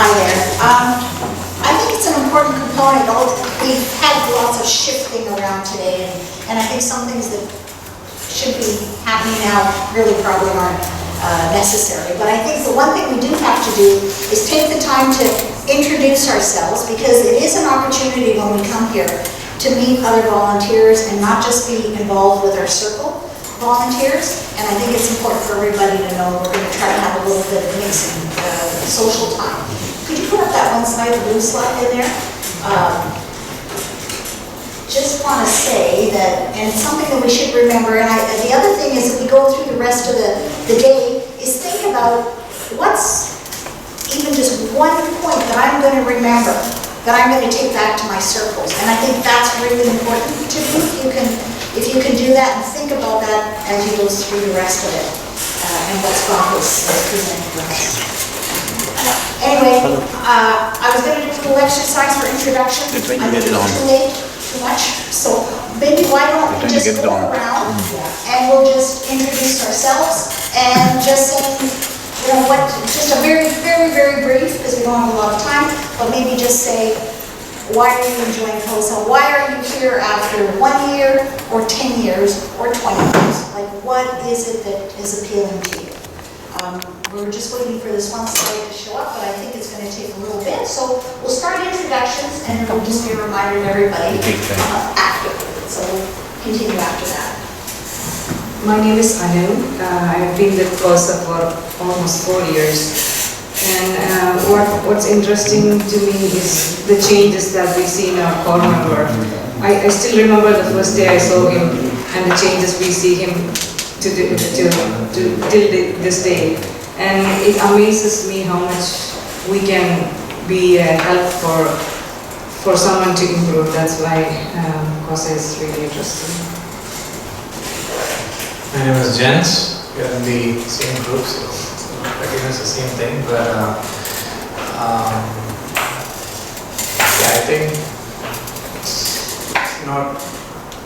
Hi there. I think it's an important component. We've had lots of shifting around today, and I think some things that should be happening now really probably aren't necessary. But I think the one thing we do have to do is take the time to introduce ourselves, because it is an opportunity when we come here to meet other volunteers and not just be involved with our circle volunteers. And I think it's important for everybody to know we're going to try to have a little bit of mixing social time. Could you put up that one slide, the blue slide in there? Just want to say that, and it's something that we should remember, and the other thing is that we go through the rest of the day, is think about what's even just one point that I'm going to remember, that I'm going to take back to my circles. And I think that's really important to do. If you can do that and think about that as you go through the rest of it, and what Scott has presented for us. Anyway, I was going to do a little exercise for introduction. I think it's too late, too much. So maybe why don't we just go around and we'll just introduce ourselves and just say, you know what, just a very, very, very brief, because we don't have a lot of time, but maybe just say, why are you enjoying CoSA? Why are you here after 1 year or 10 years or 20 years? Like, what is it that is appealing to you? We're just waiting for this one slide to show up, but I think it's going to take a little bit. So we'll start introductions, and it'll just be a reminder to everybody after. So we'll continue after that. My name is Anu. I've been with CoSA for almost 4 years. And what's interesting to me is the changes that we see in our core member. I still remember the first day I saw him and the changes we see him till this day. And it amazes me how much we can be a help for someone to improve. That's why CoSA is really interesting. My name is Jens. We are in the same group, so pretty much the same thing. But yeah, I think it's not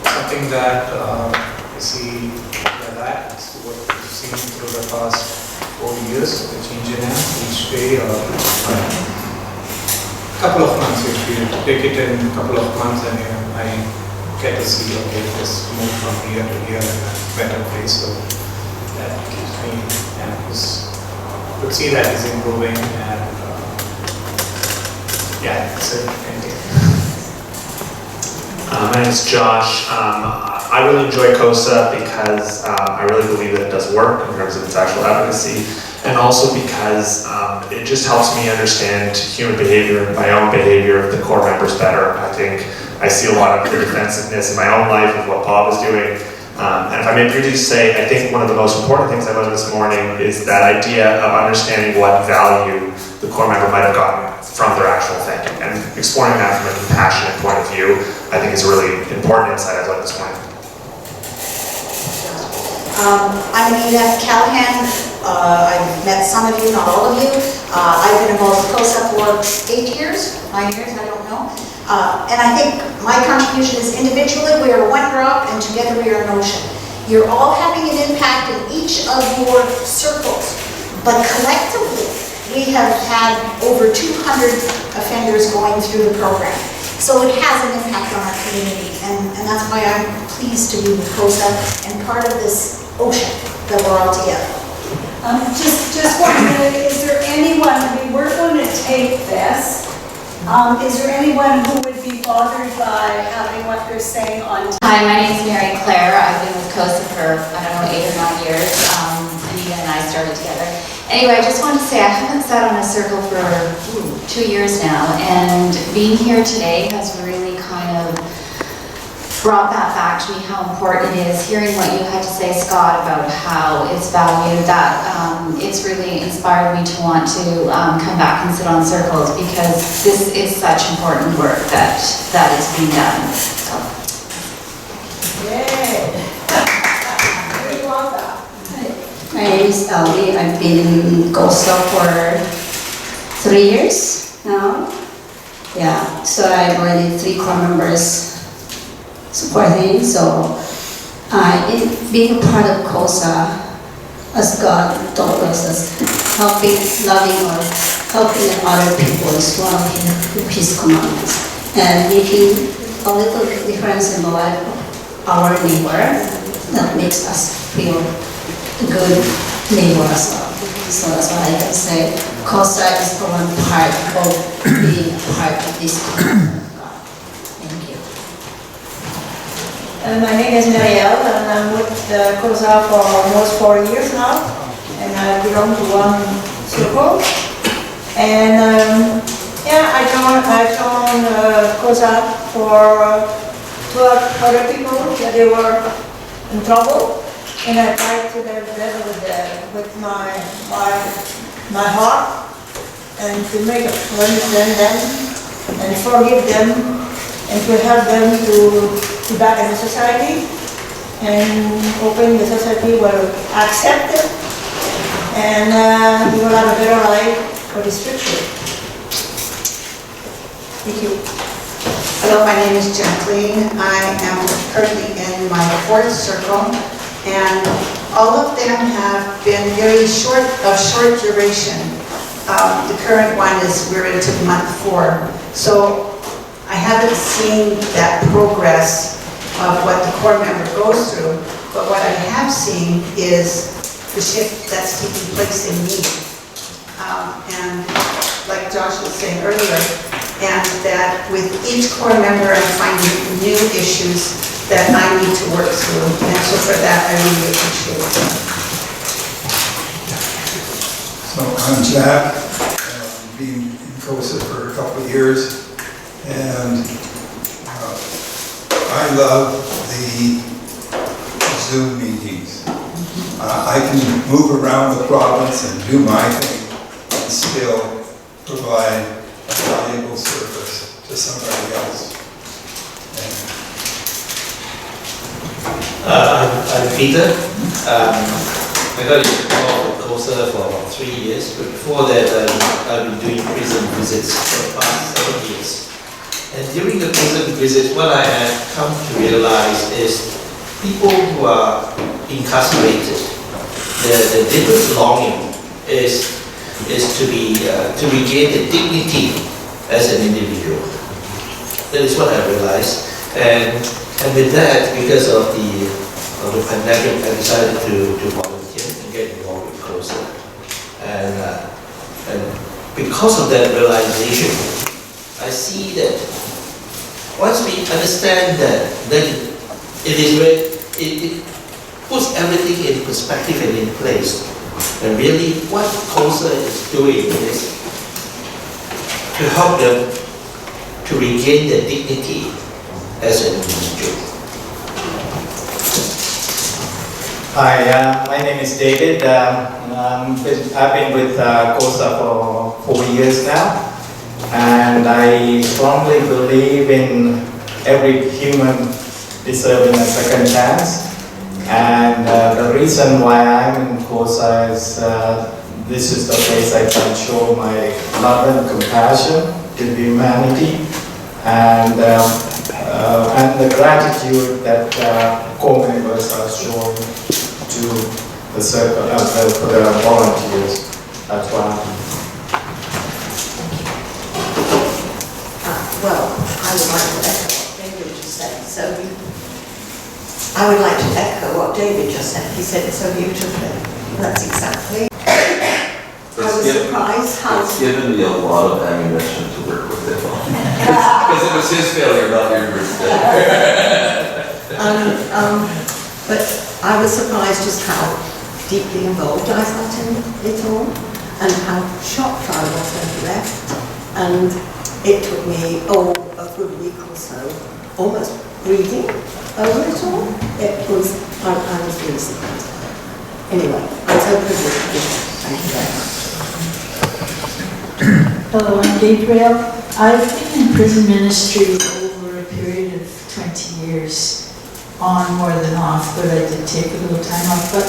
something that I see like that. It's what we've seen through the past 4 years, the change in each day or a couple of months. If we take it in a couple of months, and I get to see, okay, just move from here to here in a better place. So that keeps me, and could see that is improving, and yeah, that's it. Thank you. My name is Josh. I really enjoy CoSA because I really believe that it does work in terms of its actual efficacy, and also because it just helps me understand human behavior and my own behavior of the core members better. I think I see a lot of the defensiveness in my own life of what Bob is doing. And if I may briefly say, I think one of the most important things I learned this morning is that idea of understanding what value the core member might have gotten from their actual thinking, and exploring that from a compassionate point of view, I think is a really important insight I've learned this morning. I'm Anita, Callahan. I've met some of you, not all of you. I've been involved with CoSA for 8 years, 9 years, I don't know. And I think my contribution is individually we are one drop, and together we are an ocean. You're all having an impact in each of your circles, but collectively we have had over 200 offenders going through the program. So it has an impact on our community, and that's why I'm pleased to be with CoSA and part of this ocean that we're all together. Just one minute, is there anyone, we're going to tape this. Is there anyone who would be bothered by having what they're saying on tape? Hi, my name is Mary Claire. I've been with CoSA for, 8 or 9 years. Anita and I started together. Anyway, I just wanted to say I haven't sat on a circle for 2 years now, and being here today has really kind of brought that back to me, how important it is. Hearing what you had to say, Scott, about how it's valued, that it's really inspired me to want to come back and sit on circles, because this is such important work that is being done. So. Yay! My name is Ellie. I've been in CoSA for 3 years now. Yeah, so I've already 3 core members supporting. So being a part of CoSA, as God told us, as helping, loving, or helping other people is one of his commandments. And making a little bit difference in the life of our neighbor, that makes us feel a good neighbor as well. So that's what I can say. CoSA is the one part of being a part of this kingdom of God. Thank you. My name is Marielle, and I'm with CoSA for almost 4 years now, and I belong to one circle. And I joined CoSA to help other people that they were in trouble, and I tried to get better with my heart, and to make understand them and forgive them, and to help them to back in the society, and hoping the society will accept it, and we will have a better life for this future. Thank you. Hello, my name is Jacqueline. I am currently in my 4th circle, and all of them have been very short duration. The current one we're into month 4. So I haven't seen that progress of what the core member goes through, but what I have seen is the shift that's taking place in me. And like Josh was saying earlier, and that with each core member I'm finding new issues that I need to work through, and so for that I really appreciate it. So I'm Jack, I've been in CoSA for a couple of years, and I love the Zoom meetings. I can move around the province and do my thing and still provide a valuable service to somebody else. I'm Peter. I got involved with CoSA for about 3 years, but before that I've been doing prison visits for the past 7 years. And during the prison visits, what I have come to realize is people who are incarcerated, the deepest longing is to regain the dignity as an individual. That is what I realized. And with that, because of the pandemic, I decided to volunteer and get involved with CoSA. And because of that realization, I see that once we understand that, then it puts everything in perspective and in place. And really, what CoSA is doing is to help them to regain their dignity as an individual. Hi, my name is David. I've been with CoSA for 4 years now, and I strongly believe in every human deserving a second chance. And the reason why I'm in CoSA is this is the place I can show my love and compassion to humanity, and the gratitude that core members are showing to the circle, for the volunteers. That's why I'm here. Well, I would like to echo what David just said. I would like to echo what David just said. He said it so beautifully. That's exactly. I was surprised how... It's given me a lot of ammunition to work with it on. Because it was his failure, not yours. But I was surprised just how deeply involved I felt in it all, and how shocked I was when he left. And it took me, a good week or so, almost breathing over it all. It was, I was really surprised. Anyway, I'm so privileged to be here. Thank you very much. Hello, I'm Gabriel. I've been in prison ministry over a period of 20 years, on more than off, but I did take a little time off. But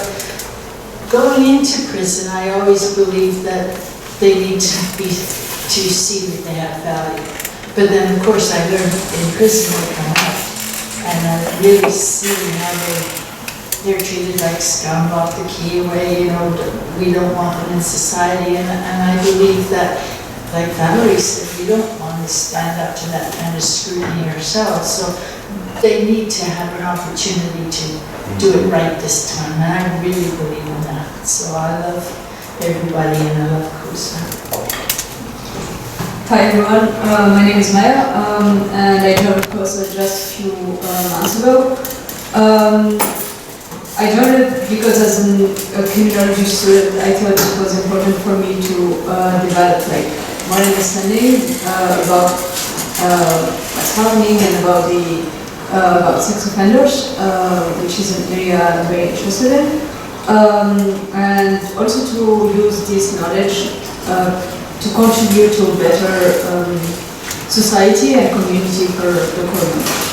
going into prison, I always believed that they need to see that they have value. But then, of course, I learned in prison what come out, and I really see how they're treated like scum, lock the key away, we don't want them in society, and I believe that like Valerie said, we don't want to stand up to that kind of scrutiny ourselves, so they need to have an opportunity to do it right this time, and I really believe in that. So I love everybody and I love CoSA. Hi everyone, my name is Maya, and I joined CoSA just a few months ago. I joined it because as a criminology student, I thought it was important for me to develop like more understanding about what's happening and about sex offenders, which is an area I'm very interested in, and also to use this knowledge to contribute to a better society and community for the core.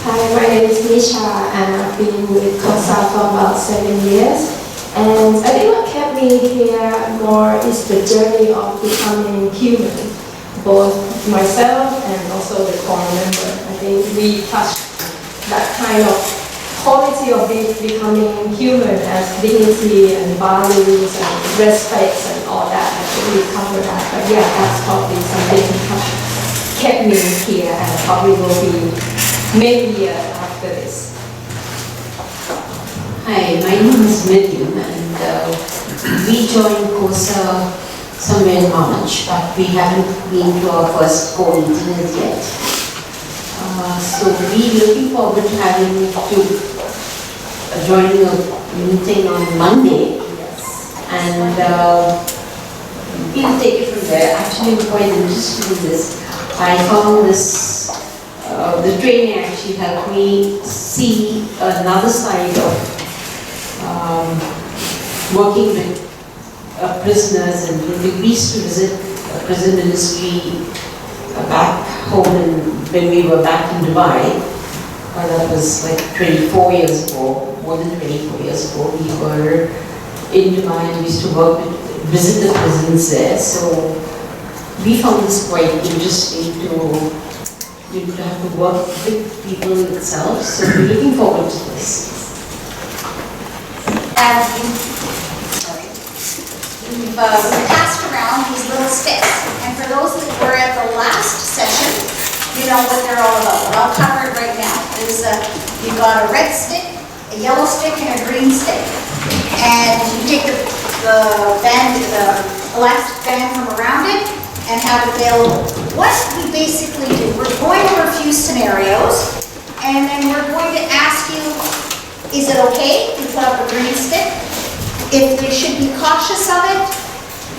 Hi, my name is Nisha and I've been with CoSA for about 7 years. And I think what kept me here more is the journey of becoming human, both myself and also the core member. I think we touched that kind of quality of becoming human as dignity and values and respect and all that. I think we covered that. But yeah, that's probably something that kept me here and probably will be maybe after this. Hi, my name is Miriam, and we joined CoSA somewhere in March, but we haven't been to our first core meetings yet. So we're looking forward to joining a meeting on Monday. Yes. And we'll take it from there. Actually, I'm quite interested in this. I found this the training actually helped me see another side of working with prisoners, and we used to visit a prison ministry back home when we were back in Dubai. That was like 24 years ago, more than 24 years ago. We were in Dubai and we used to visit the prisons there. So we found this quite interesting to have to work with people itself, so we're looking forward to this. We've passed around these little sticks, and for those that were at the last session, you know what they're all about. But I'll cover it right now. You've got a red stick, a yellow stick, and a green stick. And you take the elastic band from around it, and have it available. What we basically do, we're going over a few scenarios, and then we're going to ask you, is it okay to put up a green stick? If they should be cautious of it,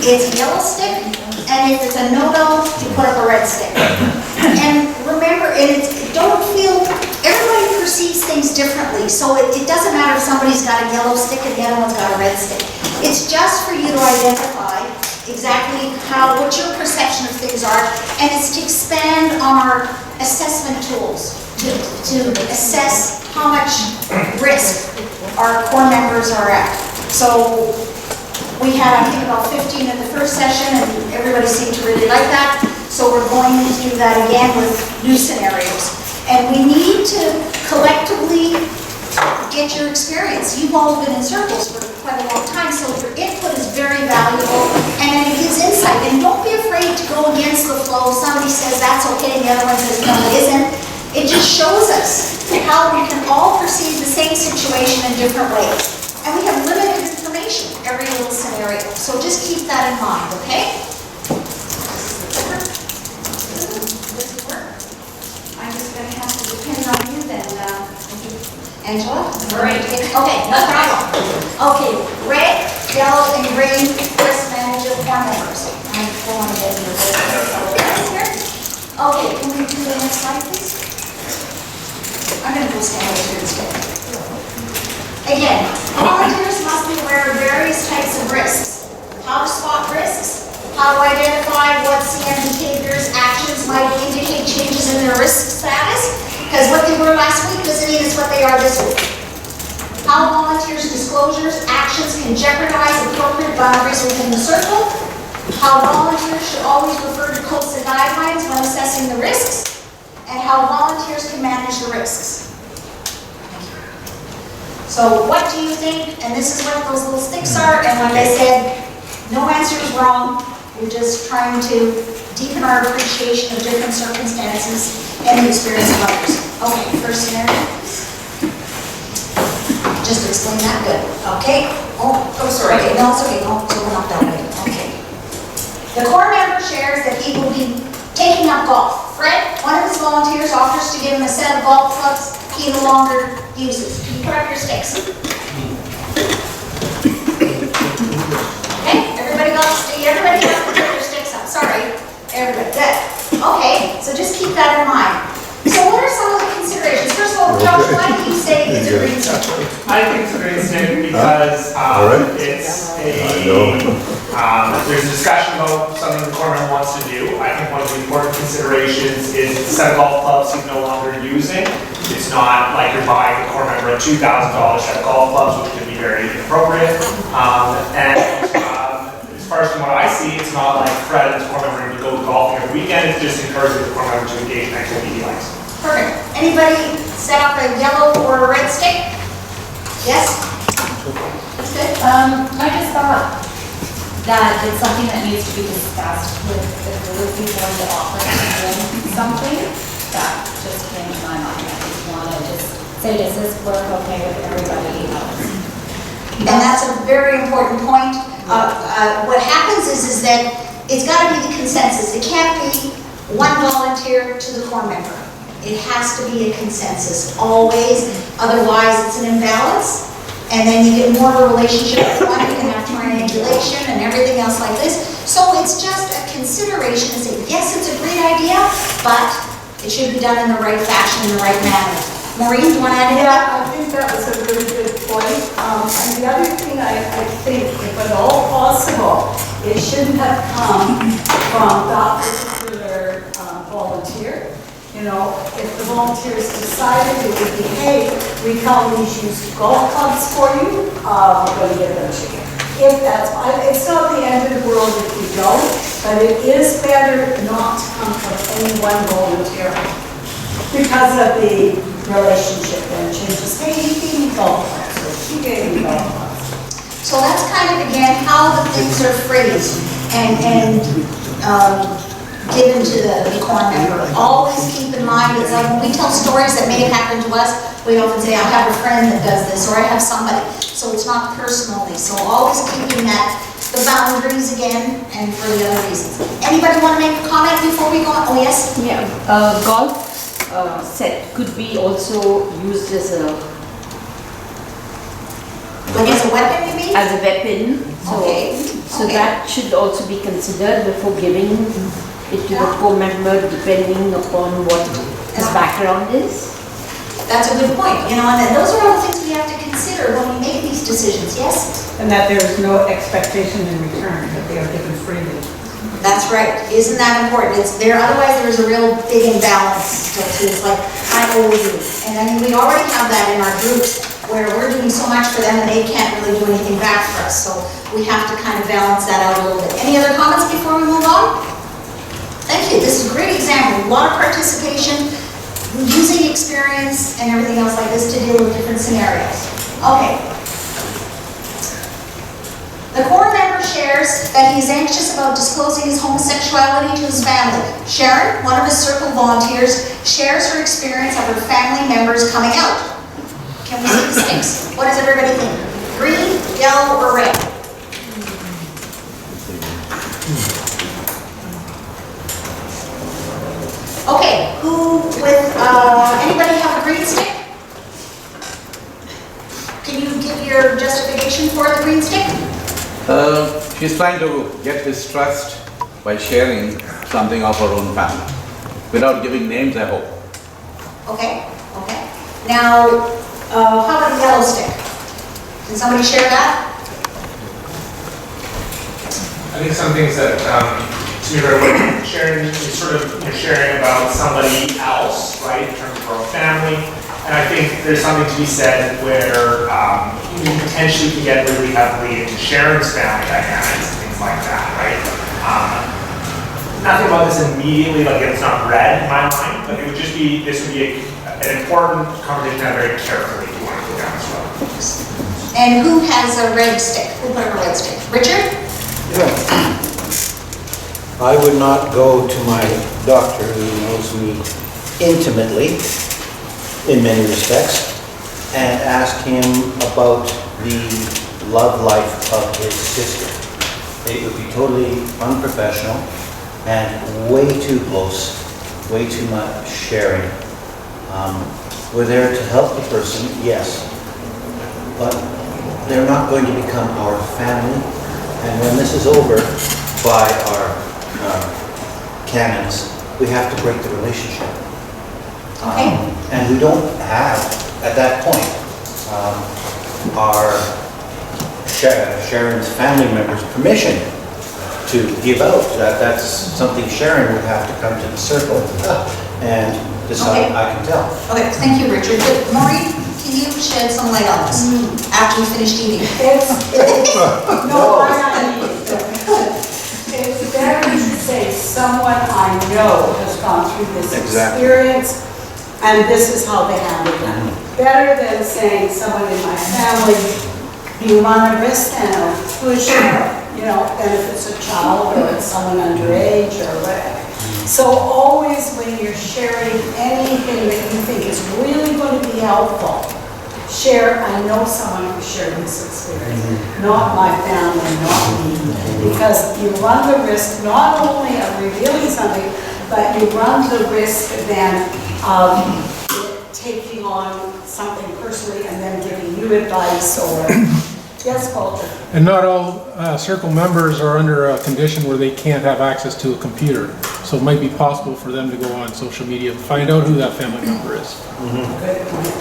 it's a yellow stick, and if it's a no-no, you put up a red stick. And remember, don't feel, everybody perceives things differently, so it doesn't matter if somebody's got a yellow stick and the other one's got a red stick. It's just for you to identify exactly what your perception of things are, and it's to expand on our assessment tools to assess how much risk our core members are at. So we had, I think, about 15 at the first session, and everybody seemed to really like that. So we're going to do that again with new scenarios. And we need to collectively get your experience. You've all been in circles for quite a long time, so your input is very valuable, and it gives insight. And don't be afraid to go against the flow. Somebody says that's okay, and the other one says no, it isn't. It just shows us how we can all perceive the same situation in different ways. And we have limited information, every little scenario. So just keep that in mind, okay? Does it work? I'm just going to have to depend on you then. Angela? Great. Okay, no problem. Okay, red, yellow, and green risk manager core members. I'm going to get into this here. Okay, can we do the next slide, please? I'm going to go stand over here instead. Again, volunteers must be aware of various types of risks. How to spot risks, how to identify what CM behaviors, actions might indicate changes in their risk status, because what they were last week doesn't mean it's what they are this week. How volunteers' disclosures, actions can jeopardize appropriate boundaries within the circle. How volunteers should always refer to CoSA guidelines when assessing the risks. And how volunteers can manage the risks. So what do you think? And this is what those little sticks are. And like I said, No answer is wrong. We're just trying to deepen our appreciation of different circumstances and the experience of others. Okay, first scenario. Just explain that good. Okay. Oh, sorry. Okay, no, it's okay. No, so we're not done yet. Okay. The core member shares that he will be taking up golf. Fred, one of his volunteers, offers to give him a set of golf clubs he no longer uses. Can you put up your sticks? Okay, everybody got to put their sticks up. Sorry, everybody. Good. Okay, so just keep that in mind. So what are some of the considerations? First of all, Josh, why do you say it's a green stick? I think it's a great stick because it's there's a discussion about something the core member wants to do. I think one of the important considerations is the set of golf clubs he's no longer using. It's not like you're buying the core member a $2,000 set of golf clubs, which can be very inappropriate. As far as from what I see, it's not like Fred and his core member to go golfing every weekend. It just encourages the core member to engage in activity he likes. Perfect. Anybody set up a yellow or a red stick? Yes? That's good. I just thought that it's something that needs to be discussed with the group before they offer to do something. That just came to my mind. I just want to say, does this work okay with everybody else? And that's a very important point. What happens is that it's got to be the consensus. It can't be one volunteer to the core member. It has to be a consensus, always. Otherwise, it's an imbalance. And then you get more of a relationship with one, you can have triangulation and everything else like this. So it's just a consideration to say, yes, it's a great idea, but it should be done in the right fashion, in the right manner. Maureen, do you want to add anything? Yeah, I think that was a really good point. And the other thing I think, if at all possible, it shouldn't have come from that particular volunteer. You know, if the volunteers decided it would be, hey, we found these used golf clubs for you, we're going to give them to you. If that's, it's not the end of the world if we don't, but it is better not to come from any one volunteer because of the relationship then changes. Hey, you gave me golf clubs, or she gave me golf clubs. So that's kind of, again, how the things are phrased and given to the core member. Always keep in mind, it's like when we tell stories that may have happened to us, we often say, I have a friend that does this, or I have somebody. So it's not personally. So always keeping the boundaries again, and for the other reasons. Anybody want to make a comment before we go on? Oh, yes? Yeah, golf set could be also used as a... Like as a weapon, you mean? As a weapon. So, okay. So that should also be considered before giving it to the core member, depending upon what his background is. That's a good point, you know, and those are all the things we have to consider when we make these decisions, yes? And that there is no expectation in return, that they are given freely. That's right. Isn't that important? It's there. Otherwise, there's a real big imbalance. It's like, I owe you. And I mean, we already have that in our groups where we're doing so much for them and they can't really do anything back for us. So we have to kind of balance that out a little bit. Any other comments before we move on? Thank you. This is a great example. A lot of participation, using experience and everything else like this to deal with different scenarios. Okay. The core member shares that he is anxious about disclosing his homosexuality to his family. Sharon, one of his circle volunteers, shares her experience of her family members coming out. Can we see the sticks? What does everybody think? Green, yellow, or red? Okay, anybody have a green stick? Can you give your justification for the green stick? She's trying to get his trust by sharing something of her own family, without giving names, I hope. Okay, okay. Now, how about the yellow stick? Can somebody share that? I think some things that, to me, are sharing is sort of sharing about somebody else, right, in terms of our own family. And I think there's something to be said where you potentially can get really heavily into Sharon's family dynamics and things like that, right? Nothing about this immediately, like it's not red in my mind, but it would just be, this would be an important conversation to have very carefully if you want to go down this road. And who has a red stick? Who put up a red stick? Richard? I would not go to my doctor, who knows me intimately in many respects, and ask him about the love life of his sister. It would be totally unprofessional and way too close, way too much sharing. We're there to help the person, yes, but they're not going to become our family. And when this is over by our canons, we have to break the relationship. And we don't have, at that point, our Sharon's family members' permission to give out. That's something Sharon would have to come to the circle and decide. I can tell. Okay, thank you, Richard. But Maureen, can you shed some light on this after you finished eating? It's better to say someone I know has gone through this experience, and this is how they handle it. Better than saying someone in my family, you run a risk now, who is Sharon? You know, and if it's a child or it's someone underage or whatever. So always when you're sharing anything that you think is really going to be helpful, share, I know someone who shared this experience, not my family, not me, because you run the risk not only of revealing something, but you run the risk then of taking on something personally and then giving you advice or, yes, Walter? And not all circle members are under a condition where they can't have access to a computer. So it might be possible for them to go on social media and find out who that family member is. Good point.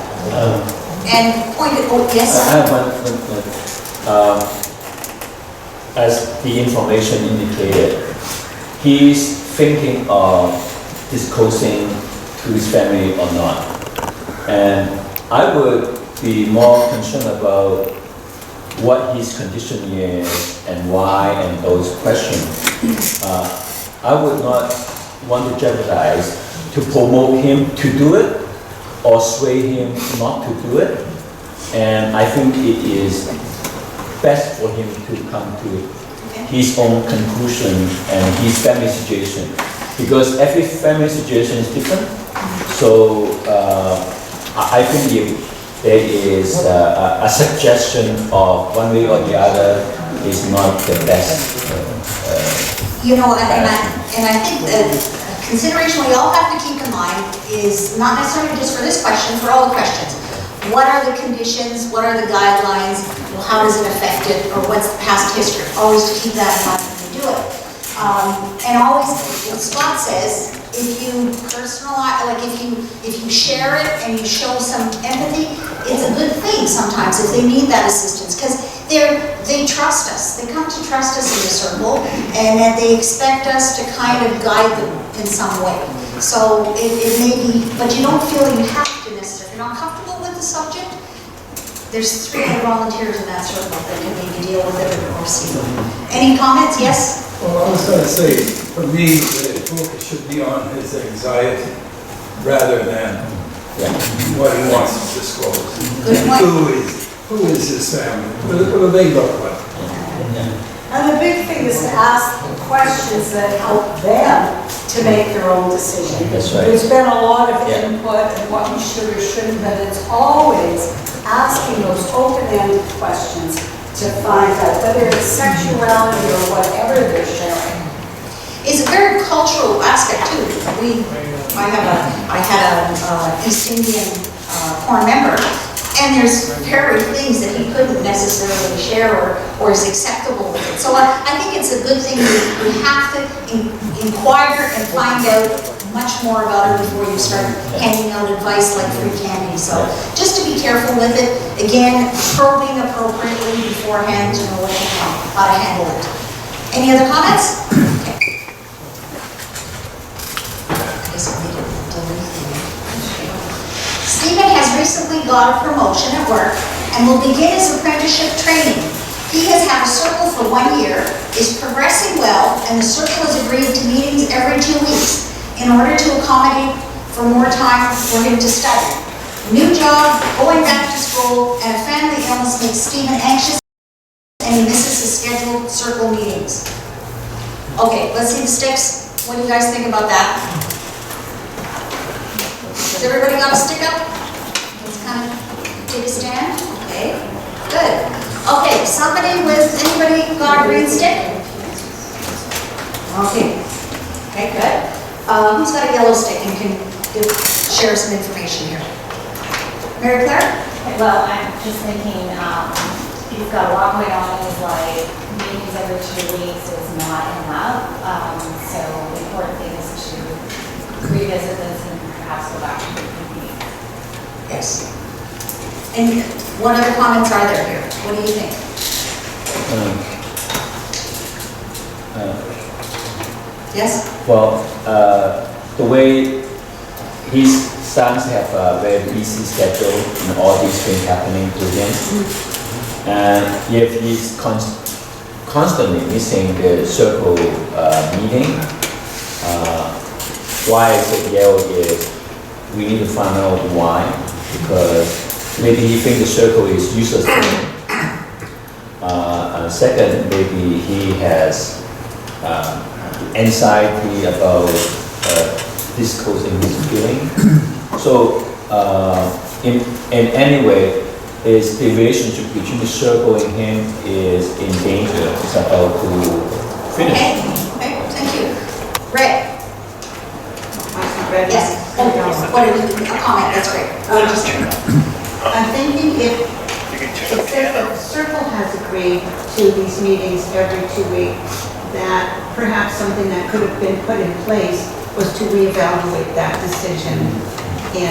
And point it, yes? I have one point. As the information indicated, he's thinking of disclosing to his family or not. And I would be more concerned about what his condition is and why and those questions. I would not want to jeopardize to promote him to do it or sway him not to do it. And I think it is best for him to come to his own conclusion and his family situation. Because every family situation is different. So I think if there is a suggestion of one way or the other is not the best. You know, and I think that consideration we all have to keep in mind is not necessarily just for this question, for all the questions. What are the conditions? What are the guidelines? Well, how does it affect it? Or what's the past history? Always to keep that in mind when we do it. And always, what Scott says, if you personalize, like if you share it and you show some empathy, it's a good thing sometimes if they need that assistance, because they trust us. They come to trust us in the circle, and that they expect us to kind of guide them in some way. So it may be, but you don't feel you have to necessarily. If you're not comfortable with the subject, there's 3 other volunteers in that circle that can maybe deal with it or see it. Any comments? Yes? Well, I was going to say, for me, the focus should be on his anxiety rather than what he wants to disclose. Who is his family? What do they look like? And the big thing is to ask questions that help them to make their own decision. That's right. There's been a lot of input and what you should or shouldn't, but it's always asking those open-ended questions to find out whether it's sexuality or whatever they're sharing. It's a very cultural aspect too. I had a East Indian corps member, and there's very things that he couldn't necessarily share or is acceptable with it. So I think it's a good thing you have to inquire and find out much more about it before you start handing out advice like free candy. So just to be careful with it. Again, probing appropriately beforehand to know how to handle it. Any other comments? Okay. Stephen has recently got a promotion at work and will begin his apprenticeship training. He has had a circle for 1 year, is progressing well, and the circle has agreed to meetings every 2 weeks in order to accommodate for more time for him to study. New job, going back to school, and a family illness makes Stephen anxious, and he misses his scheduled circle meetings. Okay, let's see the sticks. What do you guys think about that? Has everybody got a stick up? Let's kind of take a stand. Okay, good. Okay, anybody got a green stick? Okay, good. Who's got a yellow stick and can share some information here? Mary Claire? Well, I'm just thinking, he's got a lot going on in his life. Meetings every 2 weeks is not enough. So the important thing is to revisit this and perhaps go back to the meeting. Yes. And what other comments are there here? What do you think? Yes? Well, the way his sons have a very busy schedule and all these things happening to him, and if he's constantly missing the circle meeting, why I said yellow is we need to find out why, because maybe he thinks the circle is useless to him. Second, maybe he has anxiety about disclosing his feeling. So, in any way, is the relationship between the circle and him is in danger. It's about to finish. Okay, thank you. Ray? Yes. What is a comment? That's great. I'm thinking if it says that the circle has agreed to these meetings every 2 weeks, that perhaps something that could have been put in place was to reevaluate that decision in,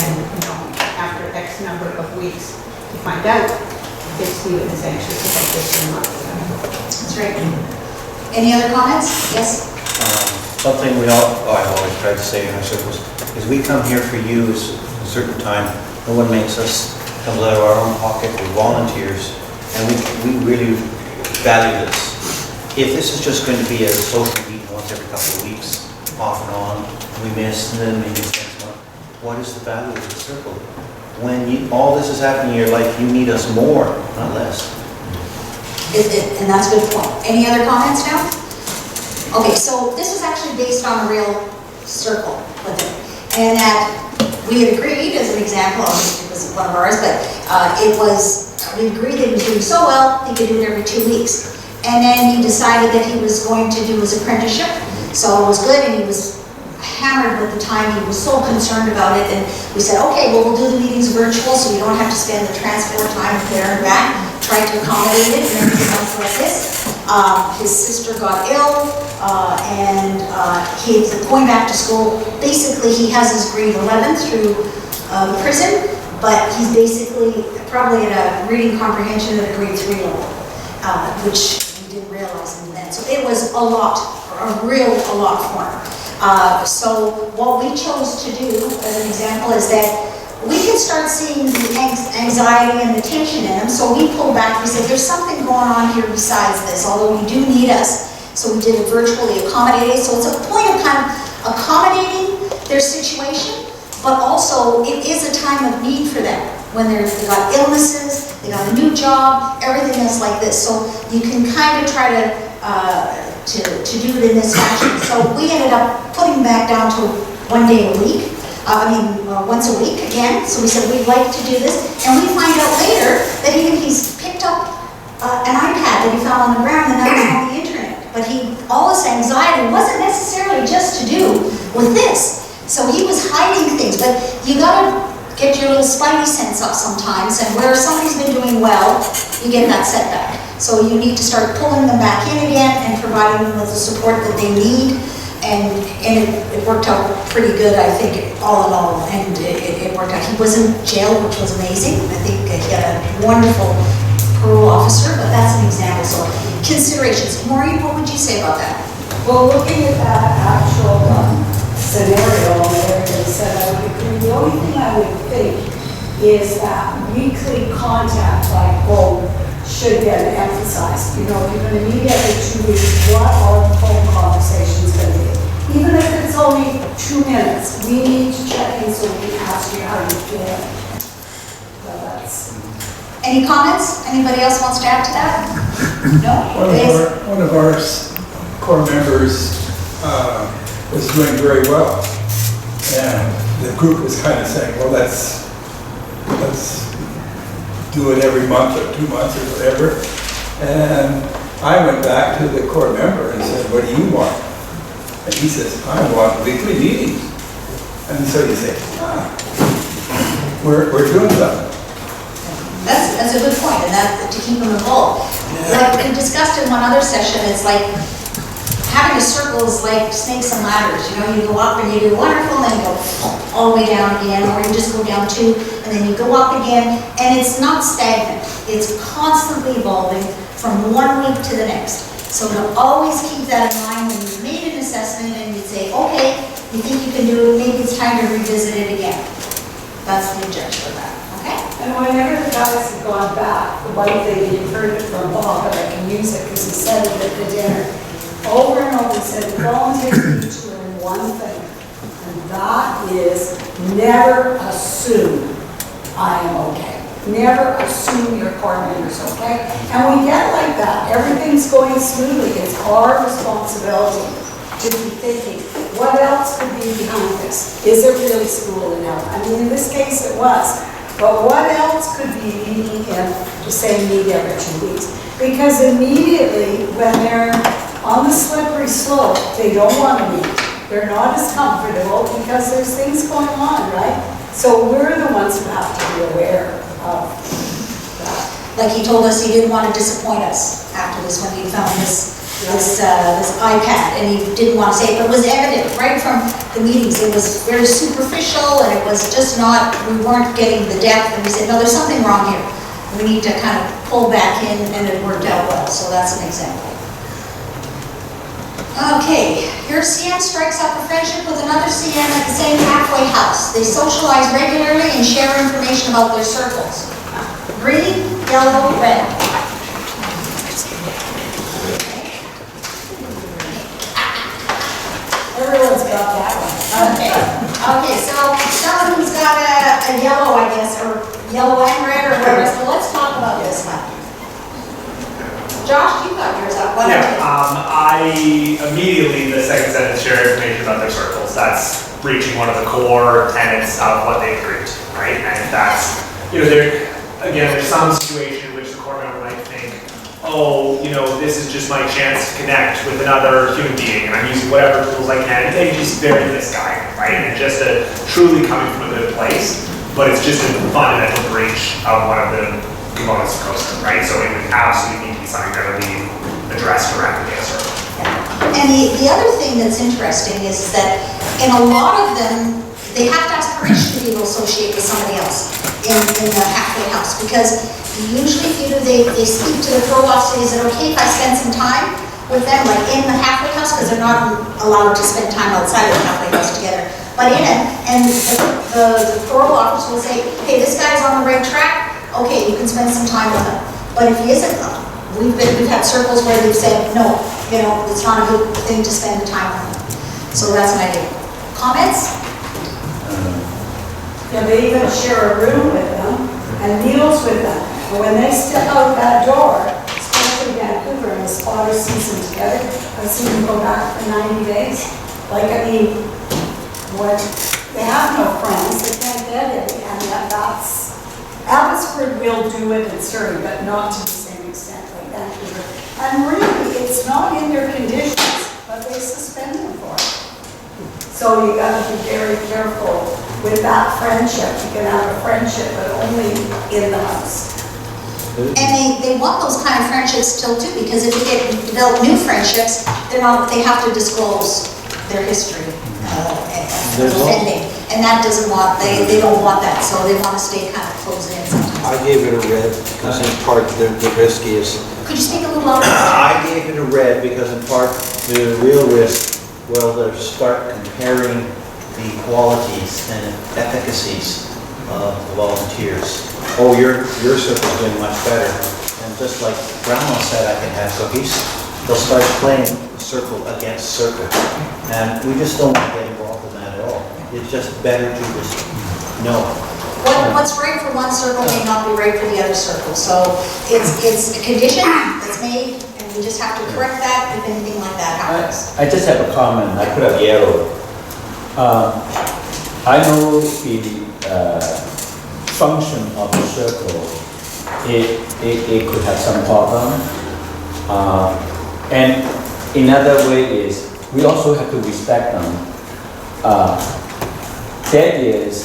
after X number of weeks to find out if Stephen is anxious about this or not. That's right. Any other comments? Yes? Something I've always tried to say in our circles is we come here for you at a certain time. No one makes us, comes out of our own pocket, we're volunteers, and we really value this. If this is just going to be a social meeting once every couple of weeks, off and on, we miss, and then maybe next month, what is the value of the circle? When all this is happening in your life, you need us more, not less. And that's a good point. Any other comments now? Okay, so this is actually based on a real circle with it. And that we had agreed, as an example, it was one of ours, but we agreed that he was doing so well, he could do it every 2 weeks. And then he decided that he was going to do his apprenticeship. So it was good, and he was hammered with the time. He was so concerned about it, and we said, okay, well, we'll do the meetings virtual, so you don't have to spend the transport time there and back. Try to accommodate it and everything else like this. His sister got ill, and he's going back to school. Basically, he has his grade 11 through prison, but he's basically probably at a reading comprehension at a grade 3 level, which we didn't realize then. So it was a lot for him. So what we chose to do, as an example, is that we could start seeing the anxiety and the tension in him. So we pulled back. We said, there's something going on here besides this, although we do need us. So we did it virtually accommodated. So it's a point of kind of accommodating their situation, but also it is a time of need for them when they got illnesses, they got a new job, everything else like this. So you can kind of try to do it in this fashion. So we ended up putting back down to 1 day a week. Once a week again. So we said we'd like to do this, and we find out later that even he's picked up an iPad that he found on the ground, and that was on the internet. But all this anxiety wasn't necessarily just to do with this. So he was hiding things, but you gotta get your little spidey sense up sometimes, and where somebody's been doing well, you get that setback. So you need to start pulling them back in again and providing them with the support that they need. And it worked out pretty good, I think, all in all, and it worked out. He was in jail, which was amazing. I think he had a wonderful parole officer, but that's an example. So considerations. Maureen, what would you say about that? Well, looking at that actual scenario where they said I would agree, the only thing I would think is that weekly contact, like should get emphasized. You know, if you're going to meet every 2 weeks, what are the phone conversations going to be? Even if it's only 2 minutes, we need to check in so we can ask you how you feel. So that's... Any comments? Anybody else wants to add to that? One of our core members was doing very well. And the group was kind of saying, well, let's do it every month or 2 months or whatever. And I went back to the core member and said, what do you want? And he says, I want weekly meetings. And so you say, we're doing something. That's a good point, and that, to keep them involved. Like we discussed in one other session, it's like, having a circle is like snakes and ladders. You know, you go up and you do wonderful, and then you go all the way down again, or you just go down 2, and then you go up again, and it's not stagnant. It's constantly evolving from one week to the next. So to always keep that in mind when you've made an assessment and you say, okay, you think you can do it, maybe it's time to revisit it again. That's the objection of that, okay? And whenever the guys have gone back, the one thing you've heard it from Bob, but I can use it because he said it at the dinner, over and over, he said, volunteers need to learn one thing, and that is never assume I am okay. Never assume your core members okay. And we get like that. Everything's going smoothly. It's our responsibility to be thinking, what else could be behind this? Is it really school enough? I mean, in this case it was. But what else could be leading him to say meet every 2 weeks? Because immediately when they're on the slippery slope, they don't want to meet. They're not as comfortable because there's things going on, right? So we're the ones who have to be aware of that. Like he told us he didn't want to disappoint us after this when he found this iPad, and he didn't want to say it, but it was evident right from the meetings. It was very superficial, and it was just not, we weren't getting the depth, and we said, no, there's something wrong here. We need to kind of pull back in, and it worked out well, so that's an example. Okay, your CM strikes up a friendship with another CM at the same halfway house. They socialize regularly and share information about their circles. Green, yellow, red. Everyone's got that one. Okay, so someone who's got a yellow, I guess, or yellow and red, or whatever. So let's talk about this one. Josh, you got yours up. What I immediately, the second sentence, share information about their circles. That's reaching one of the core tenets of what they agreed, right? And that's, there's some situation in which the core member might think, oh, this is just my chance to connect with another human being, and I'm using whatever tools I can. It may be just very misguided, right? And just truly coming from a good place, but it's just a fundamental breach of one of the components of CoSA, right? So it would absolutely need to be something that would be addressed directly as a circle. And the other thing that's interesting is that in a lot of them, they have to ask permission to be able to associate with somebody else in the halfway house, because usually they speak to the pro-op, say, is it okay if I spend some time with them, like in the halfway house, because they're not allowed to spend time outside of the halfway house together, but in it, and the parole officer will say, hey, this guy's on the right track, okay, you can spend some time with him. But if he isn't, we've had circles where they've said, no, it's not a good thing to spend the time with him. So that's an idea. Comments? Yeah, they even share a room with them and meals with them. And when they step out that door, especially Vancouver and the spotter season together, I've seen them go back for 90 days. Like, I mean, what, they have no friends, they can't get any, and that's, Abbotsford will do it in Surrey, but not to the same extent like Vancouver. And really, it's not in their conditions, but they suspend them for it. So you got to be very careful with that friendship. You can have a friendship, but only in the house. And they want those kind of friendships still too, because if you develop new friendships, they have to disclose their history of offending. And that doesn't want, they don't want that, so they want to stay kind of closed in sometimes. I gave it a red because in part the risk is... Could you speak a little louder? I gave it a red because in part the real risk, well, they start comparing the qualities and efficacies of the volunteers. Oh, your circle's doing much better. And just like Grandma said, I can have cookies. They'll start playing circle against circle. And we just don't want to get involved in that at all. It's just better to just know. What's right for one circle may not be right for the other circle. So it's a condition that's made, and we just have to correct that if anything like that happens. I just have a comment. I put up yellow. I know the function of the circle. It could have some problem. And another way is we also have to respect them. There is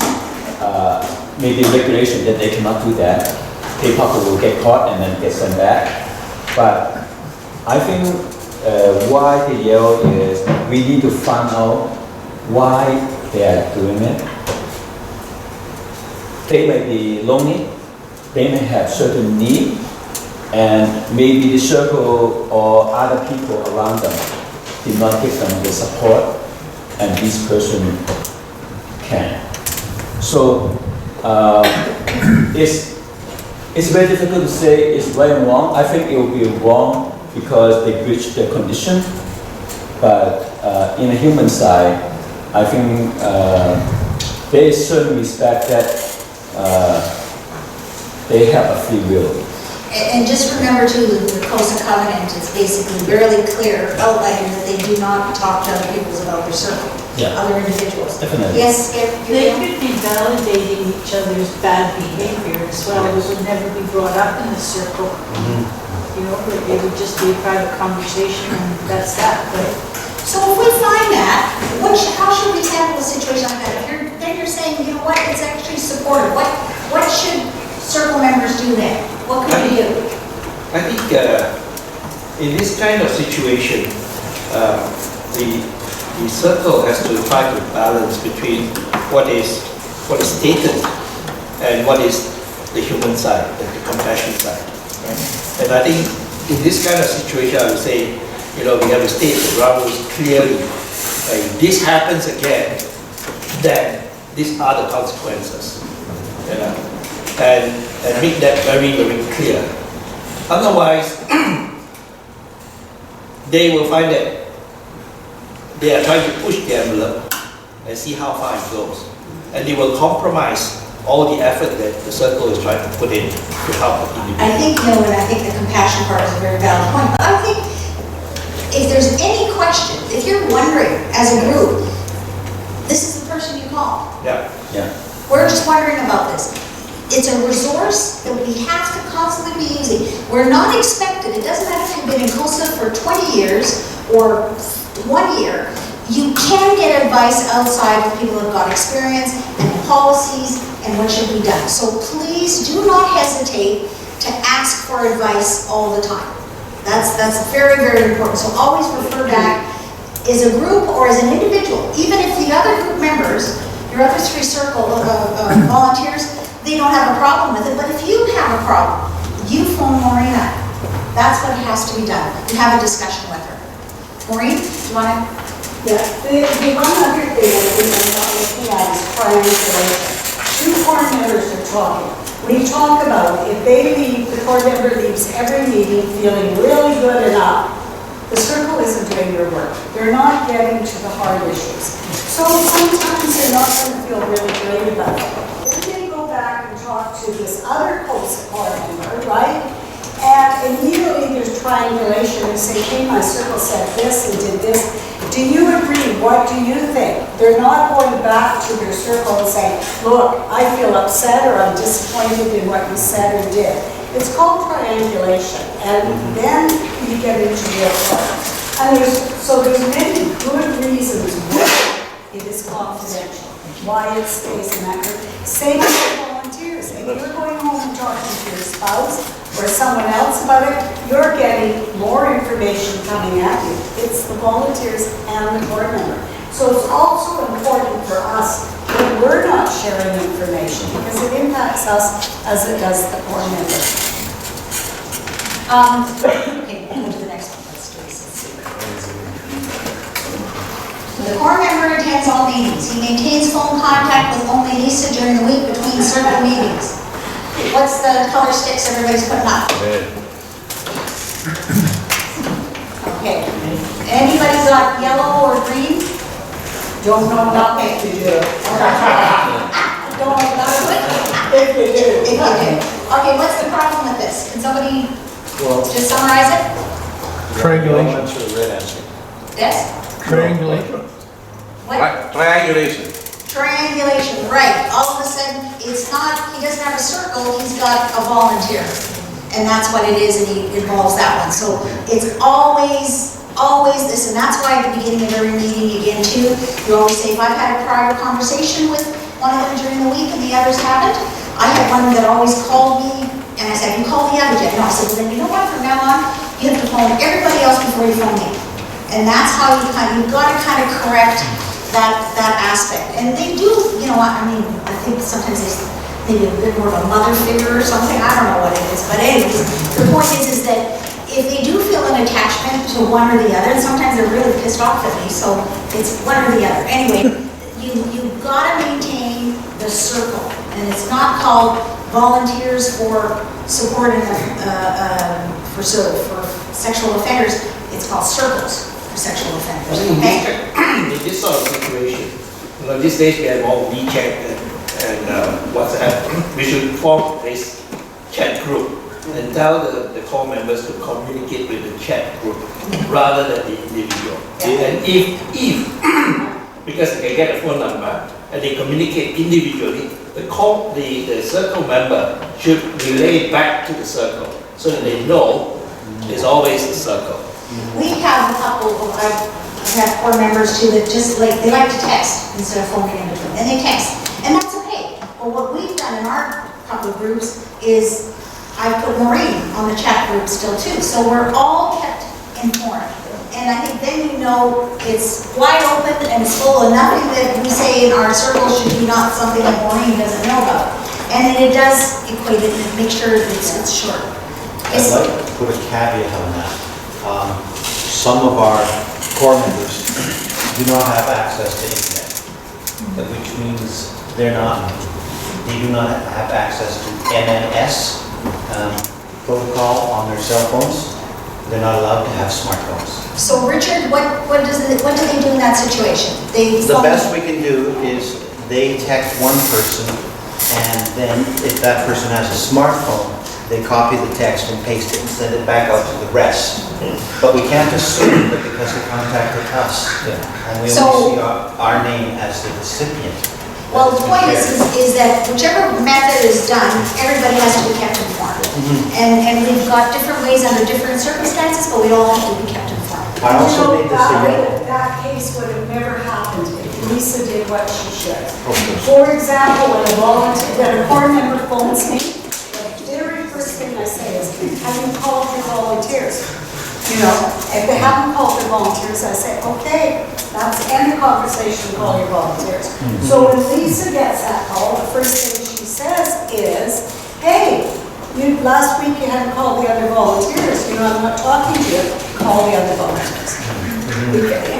maybe regulation that they cannot do that. People will get caught and then get sent back. But I think why the yellow is we need to find out why they are doing it. They may be lonely, they may have certain need, and maybe the circle or other people around them did not give them the support, and this person can. So it's very difficult to say it's right and wrong. I think it will be wrong because they breached the condition, but in a human side, I think there is certain respect that they have a free will. And just remember too, the CoSA covenant is basically very clear, outlining that they do not talk to other people about their circle, other individuals. Definitely. Yes, They could be validating each other's bad behavior as well. It would never be brought up in the circle. You know, it would just be a private conversation and that's that, right? So if we find that, how should we handle a situation like that? Then you're saying, you know what, it's actually supportive. What should circle members do then? What could we do? I think in this kind of situation, the circle has to try to balance between what is stated and what is the human side, the compassion side. Right? And I think in this kind of situation, I would say, we have to state the rules clearly. If this happens again, then these are the consequences. And make that very, very clear. Otherwise, they will find that they are trying to push the envelope and see how far it goes. And they will compromise all the effort that the circle is trying to put in to help the individual. I think, and I think the compassion part is a very valid point. But I think if there's any question, if you're wondering as a group, this is the person you call. Yeah. We're just wondering about this. It's a resource that we have to constantly be using. We're not expected, it doesn't matter if you've been in CoSA for 20 years or 1 year, you can get advice outside of people who have got experience and policies and what should be done. So please do not hesitate to ask for advice all the time. That's very, very important. So always refer back as a group or as an individual, even if the other group members, your other three circle volunteers, they don't have a problem with it, but if you have a problem, you phone Maureen up. That's what has to be done. You have a discussion with her. Maureen, do you want to? Yeah, the one other thing I think I'm not looking at is triangulation. Two core members are talking. We talk about if they leave, the core member leaves every meeting feeling really good enough, the circle isn't doing their work. They're not getting to the hard issues. So sometimes they're not going to feel really great about it. Then they go back and talk to this other CoSA core member, right? And immediately there's triangulation. They say, hey, my circle said this and did this. Do you agree? What do you think? They're not going back to their circle and saying, look, I feel upset or I'm disappointed in what you said or did. It's called triangulation. And then you get into real problems. And there's many good reasons why it is confidential, why it stays in that group. Same with volunteers. If you're going home and talking to your spouse or someone else about it, you're getting more information coming at you. It's the volunteers and the board member. So it's also important for us that we're not sharing information because it impacts us as it does the board member. Okay, we'll go to the next one. Let's do this. The core member attends all meetings. He maintains phone contact with only Lisa during the week between circle meetings. What's the color sticks everybody's putting up? Okay. Anybody got yellow or green? Don't know. Okay. If you do. Don't know. If you do. If you do. Okay, what's the problem with this? Can somebody Well, Just summarize it? Triangulation. Answer the red answer. Yes? Triangulation. What? Triangulation. Triangulation, right. All of a sudden, it's not, he doesn't have a circle, he's got a volunteer. And that's what it is, and he involves that one. So it's always this, and that's why at the beginning of every meeting, again, too, you always say, if I've had a prior conversation with one of them during the week and the others haven't, I had one that always called me, and I said, you called the others yet? No, I said, well, then you know what, from now on, you have to phone everybody else before you phone me. And that's how you've got to kind of correct that aspect. And they do, you know, I mean, I think sometimes there's maybe a bit more of a mother figure or something, I don't know what it is. But anyways, the point is that if they do feel an attachment to one or the other, and sometimes they're really pissed off at me, so it's one or the other. Anyway, you've got to maintain the circle. And it's not called volunteers for supporting, for sexual offenders. It's called circles for sexual offenders. Okay? In this sort of situation, you know, these days we have all WeChat and WhatsApp. We should form this chat group and tell the core members to communicate with the chat group rather than the individual. And if because they can get a phone number and they communicate individually, the circle member should relay back to the circle so that they know there's always a circle. We have a couple of, I have core members too that just they like to text instead of phoning in between, and they text, and that's okay. But what we've done in our couple of groups is I put Maureen on the chat group still too, so we're all kept informed. And I think then you know it's wide open and it's full of nothing that we say in our circle should be not something that Maureen doesn't know about. And then it does equate it and make sure it's short. I'd like to put a caveat on that. Some of our core members do not have access to internet, which means they do not have access to MMS protocol on their cell phones. They're not allowed to have smartphones. So Richard, what do they do in that situation? The best we can do is they text one person, and then if that person has a smartphone, they copy the text and paste it and send it back out to the rest. But we can't assume that because they contacted us, and we only see our name as the recipient. Well, the point is that whichever method is done, everybody has to be kept informed. And we've got different ways under different circumstances, but we all have to be kept informed. I also need to say that case would have never happened if Lisa did what she should. For example, when a core member phones me, the very first thing I say is, have you called your volunteers? You know, if they haven't called their volunteers, I say, okay, that's the end of the conversation, call your volunteers. So when Lisa gets that call, the first thing she says is, hey, last week you hadn't called the other volunteers, you know, I'm not talking to you, call the other volunteers.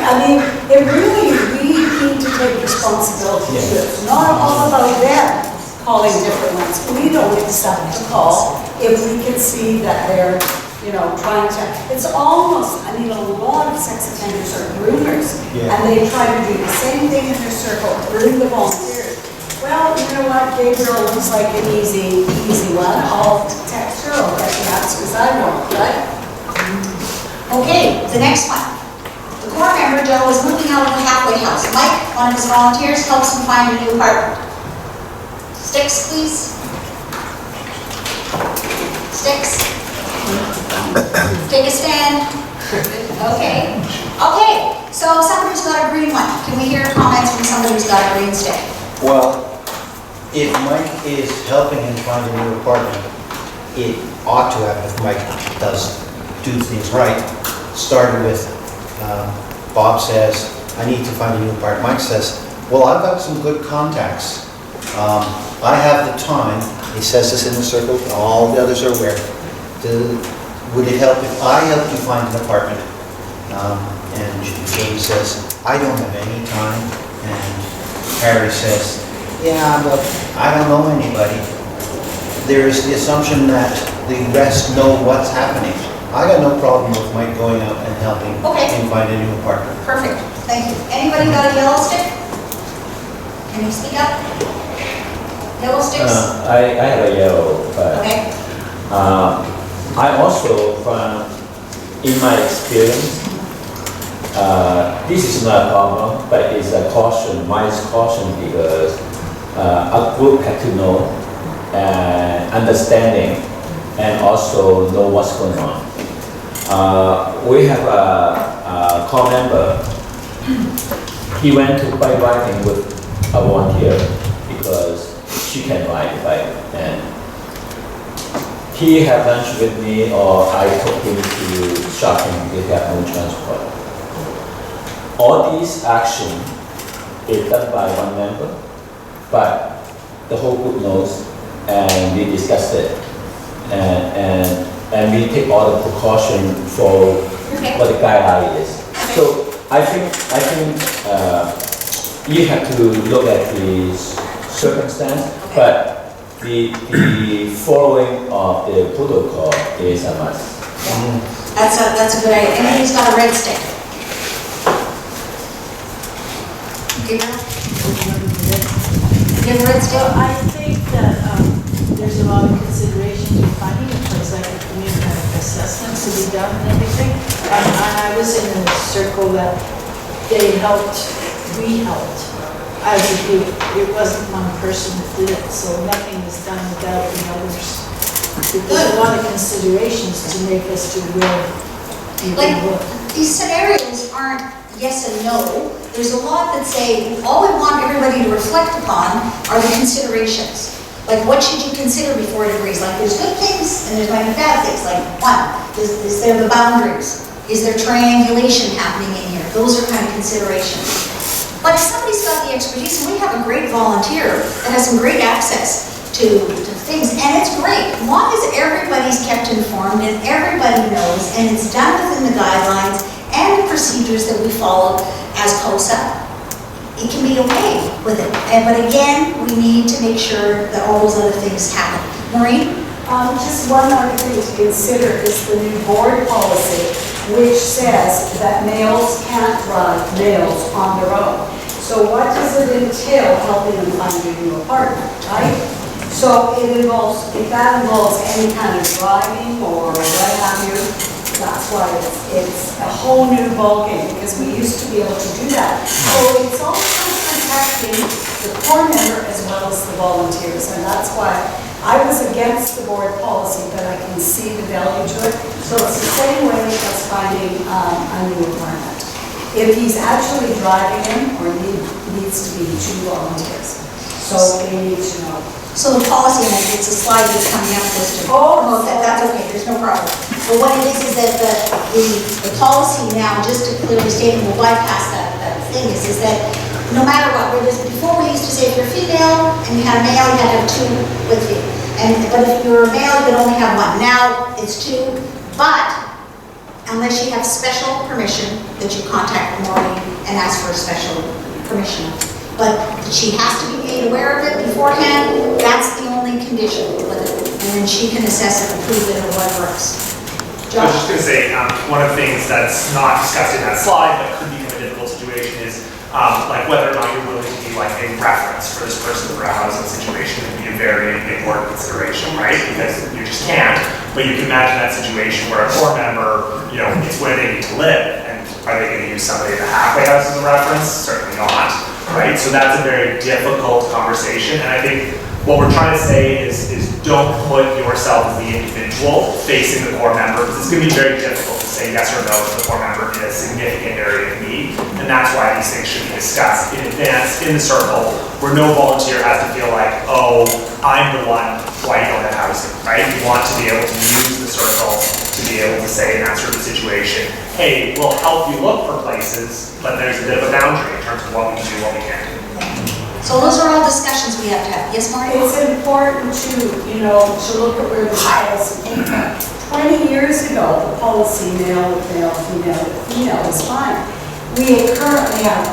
I mean, we need to take responsibility too. It's not all about them calling different ones. We don't accept the call if we can see that they're, you know, trying to, it's almost, I mean, a lot of sex offenders are groomers, and they try to do the same thing in their circle, groom the volunteers. Well, you know what, Gabriel looks like an easy one. I'll text her, I'll get the answers I want, right? Okay, the next one. The core member, Joe, is moving out of the halfway house. Mike, one of his volunteers, helps him find a new apartment. Sticks, please. Sticks. Take a stand. Okay. Okay, so somebody who's got a green one. Can we hear comments from somebody who's got a green stick? Well, if Mike is helping him find a new apartment, it ought to have, if Mike does do things right, started with, Bob says, I need to find a new apartment. Mike says, well, I've got some good contacts. I have the time. He says this in the circle, all the others are aware. Would it help if I help you find an apartment? And James says, I don't have any time. And Harry says, yeah, but I don't know anybody. There is the assumption that the rest know what's happening. I got no problem with Mike going out and helping him find a new apartment. Perfect, thank you. Anybody got a yellow stick? Can you speak up? Yellow sticks? I have a yellow, but I also found, in my experience, this is not a problem, but it's a caution, wise caution, because a group had to know and understanding and also know what's going on. We have a core member. He went to bike riding with a volunteer because she can ride the bike, and he had lunch with me, or I took him to shopping. They have no transport. All these action is done by one member, but the whole group knows, and we discussed it, and we take all the precaution for what the guideline is. So I think you have to look at the circumstance, but the following of the protocol is a must. That's a good idea. And he's got a red stick. Okay, Mel? You have a red stick? Well, I think that there's a lot of consideration to finding a place like a community assessment to be done and everything. And I was in a circle that they helped, we helped as a group. It wasn't one person that did it, so nothing was done without the others. There's a lot of considerations to make us to where you Like, can look. these scenarios aren't yes and no. There's a lot that say, all we want everybody to reflect upon are the considerations. Like, what should you consider before it agrees? Like, there's good things and there's might be bad things. Like, one, is there the boundaries? Is there triangulation happening in here? Those are kind of considerations. But if somebody's got the expertise, and we have a great volunteer that has some great access to things, and it's great, as long as everybody's kept informed and everybody knows, and it's done within the guidelines and the procedures that we follow as CoSA, it can be okay with it. But again, we need to make sure that all those other things happen. Maureen? Just one other thing to consider is the new board policy, which says that males can't drive males on their own. So what does it entail helping them find a new apartment, right? So it involves, if that involves any kind of driving or what have you, that's why it's a whole new ballgame, because we used to be able to do that. So it's also protecting the core member as well as the volunteers, and that's why I was against the board policy, but I can see the value to it. So it's the same way as finding a new apartment. If he's actually driving in, or needs to be two volunteers. So they need to know. So the policy, and it's a slide that's coming up just to promote that, that's okay, there's no problem. But what it is that the policy now, just to clearly state, and we'll bypass that thing, is that no matter what, before we used to say if you're female and you had a male, you had to have two with you. But if you're a male, you could only have one. Now it's two, but unless you have special permission, that you contact Maureen and ask for special permission. But she has to be made aware of it beforehand. That's the only condition with it. And then she can assess it, approve it, or whatever else. I was just going to say, one of the things that's not discussed in that slide but could become a difficult situation is like whether or not you're willing to be like a reference for this person for a housing situation would be a very important consideration, right? Because you just can't. But you can imagine that situation where a core member, you know, it's where they need to live, and are they going to use somebody in the halfway house as a reference? Certainly not, right? So that's a very difficult conversation, and I think what we're trying to say is don't put yourself as the individual facing the core member, because it's going to be very difficult to say yes or no to the core member in a significant area of need, and that's why these things should be discussed in advance in the circle, where no volunteer has to feel like, oh, I'm the one why you don't have housing, right? You want to be able to use the circle to be able to say in that sort of situation, hey, we'll help you look for places, but there's a bit of a boundary in terms of what we can do, what we can't do. So those are all discussions we have to have. Yes, Marty? It's important to look at where the policy came from. 20 years ago, the policy male with male, female with female was fine. We currently have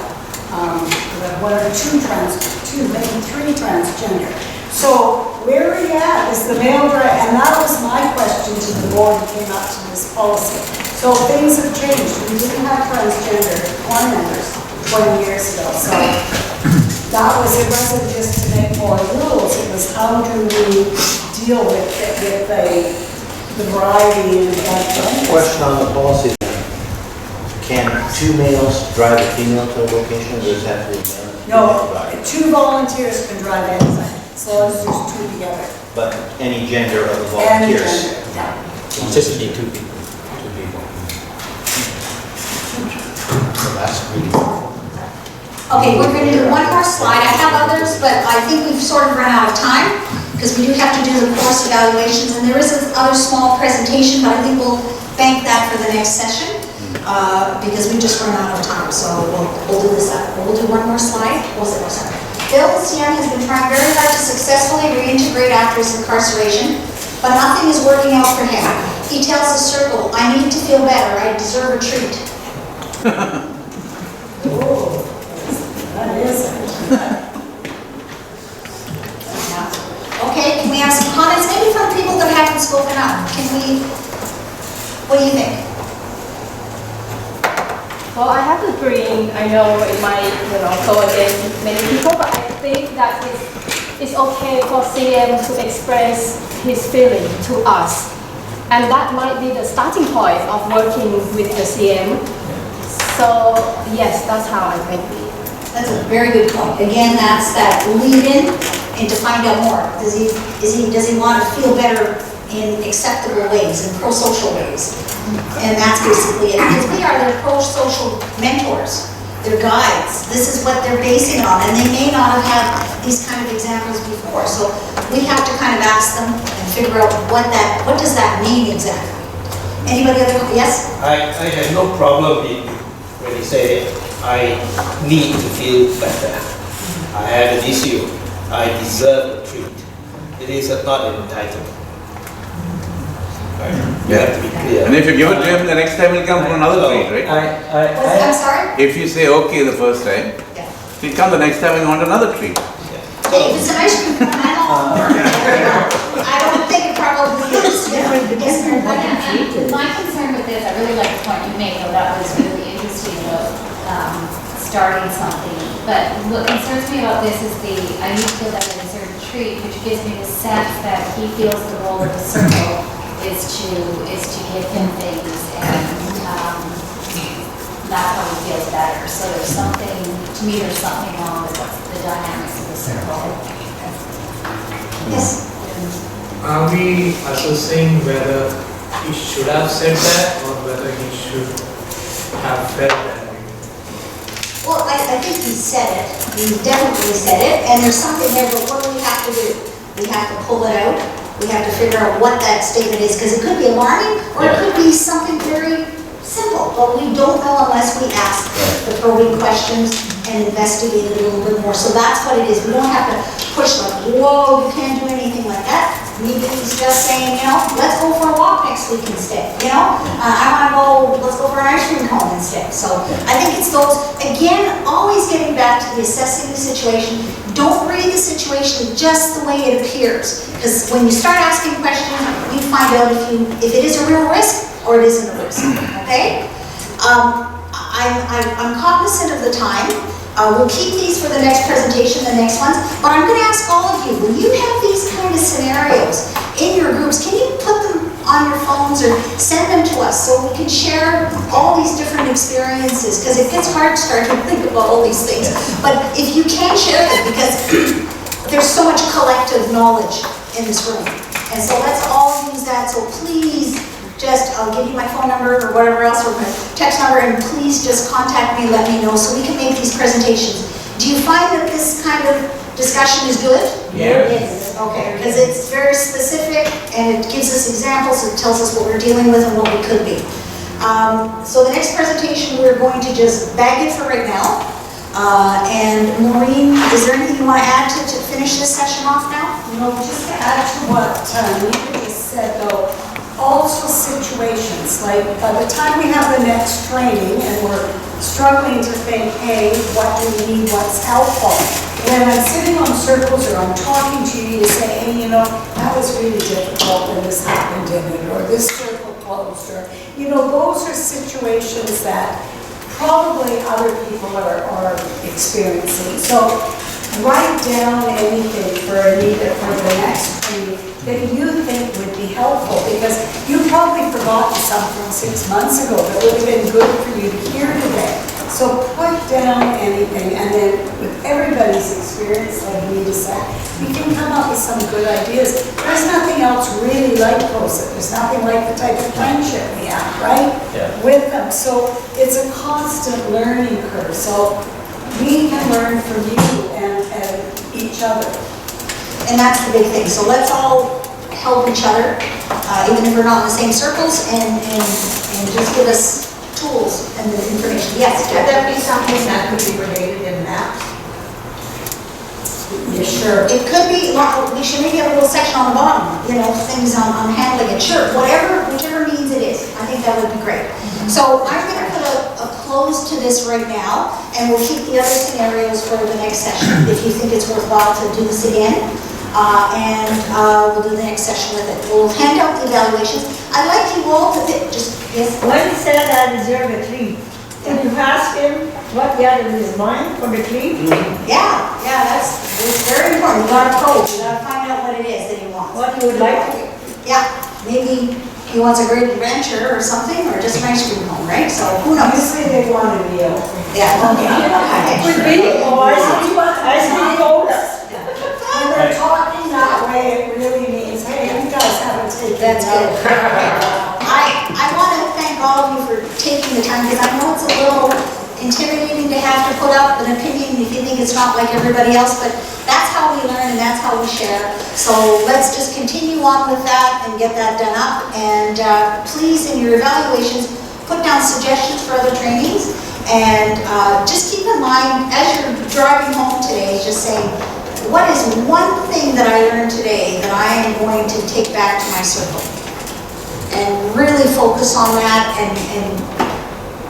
two, maybe three transgender. So where are you at? Is the male drive? And that was my question to the board who came up to this policy. So things have changed. We didn't have transgender core members 20 years ago. So it wasn't just to make more rules, it was how do we deal with the variety and that. Question on the policy then. Can two males drive a female to a location, or does that have to be male? and female No, drive? two volunteers can drive anything, as long as there's two together. But any gender of the And volunteers? gender, yeah. It's just need two people. Two people. So that's really. Okay, we're going to do one more slide. I have others, but I think we've sort of run out of time because we do have to do the course evaluations, and there is another small presentation, but I think we'll bank that for the next session because we just run out of time. So we'll do this up. We'll do one more slide. Bill CM has been trying very hard to successfully reintegrate after his incarceration, but nothing is working out for him. He tells the circle, "I need to feel better. I deserve a treat." That is it. Okay, can we have some comments, maybe from people that haven't spoken up? Can we, what do you think? Well, I have to bring, I know it might, go against many people, but I think that it's okay for CM to express his feeling to us. And that might be the starting point of working with the CM. So, yes, that's how I think. That's a very good point. Again, that's that lead in and to find out more. Does he want to feel better in acceptable ways, in pro-social ways? And that's basically it. Because we are their pro-social mentors, their guides. This is what they're basing it on, and they may not have had these kind of examples before. So we have to kind of ask them and figure out what does that mean exactly. Anybody other? Yes? I have no problem when you say I need to feel better. I have an issue. I deserve a treat. It is not an entitlement. Right? You have to be clear. And if you give it to him, the next time he'll come for another treat, right? I'm sorry? If you say okay the first time, he'll come the next time and want another treat. Hey, if it's an ice cream cone, I'm all for it. I don't think it probably is. Yes, My concern with this, I really like the point you made, though, that was really interesting about starting something. But what concerns me about this is I need to feel that I deserve a treat, which gives me the sense that he feels the role of the circle is to give him things, and that's how he feels better. So there's something, to me, there's something wrong with the dynamics of the circle. Yes. Are we assessing whether he should have said that or whether he should have felt that? Well, I think he said it. He definitely said it, and there's something there, but what do we have to do? We have to pull it out. We have to figure out what that statement is, because it could be alarming, or it could be something very simple, but we don't know unless we ask the probing questions and investigate it a little bit more. So that's what it is. We don't have to push like, whoa, you can't do anything like that. Maybe he's just saying, let's go for a walk next week instead. I want to go, let's go for an ice cream cone instead. So I think it's those, again, always getting back to the assessing the situation. Don't read the situation just the way it appears. Because when you start asking questions, you find out if it is a real risk or it isn't a risk. Okay? I'm cognizant of the time. We'll keep these for the next presentation, the next ones, but I'm going to ask all of you, when you have these kind of scenarios in your groups, can you put them on your phones or send them to us so we can share all these different experiences, because it gets hard to start to think about all these things. But if you can share them, because there's so much collective knowledge in this room, and so let's all use that. So please, I'll give you my phone number or whatever else, or my text number, and please just contact me, let me know, so we can make these presentations. Do you find that this kind of discussion is good? Yes. Okay, because it's very specific, and it gives us examples, it tells us what we're dealing with and what we could be. So the next presentation, we're going to just bag it for right now. And Maureen, is there anything you want to add to finish this session off now? No, just to add to what Anita just said, though, also situations, like by the time we have the next training and we're struggling to think, hey, what do we need, what's helpful? When I'm sitting on circles or I'm talking to you, you say, hey, that was really difficult when this happened in it, or this circle closed, or, those are situations that probably other people are experiencing. So write down anything for Anita for the next training. that you think would be helpful, because you probably forgotten some from 6 months ago that would have been good for you to hear today. So put down anything, and then with everybody's experience, like Anita said, we can come up with some good ideas. There's nothing else really like CoSA. There's nothing like the type of friendship we have, right? Yeah. With them. So it's a constant learning curve. So we can learn from you and each other. And that's the big thing. So let's all help each other, even if we're not in the same circles, and just give us tools and the information. Yes, Could that be something that could be related in maps? Yeah, sure. It could be, well, we should maybe have a little section on the bottom, you know, things on handling it. Sure, whichever means it is. I think that would be great. So I'm going to put a close to this right now, and we'll keep the other scenarios for the next session if you think it's worthwhile to do this again. We'll do the next session with it. We'll hand out the evaluations. I'd like you all to just, yes? When he said I deserve a tree, can you ask him what he had in his mind for the tree? Yeah, it's very important. You gotta probe, you gotta find out what it is that he wants. What he would like to. Yeah, maybe he wants a great adventure or something, or just an ice cream home, right? So who knows? You say they want a meal. Yeah. Could be, or ice cream cola. When they're talking that way, it really means, hey, you guys haven't taken That's good. note. I want to thank all of you for taking the time, because I know it's a little intimidating to have to put up an opinion if you think it's not like everybody else, but that's how we learn and that's how we share. So let's just continue on with that and get that done up. And please, in your evaluations, put down suggestions for other trainings. And just keep in mind, as you're driving home today, just saying, what is one thing that I learned today that I am going to take back to my circle? And really focus on that and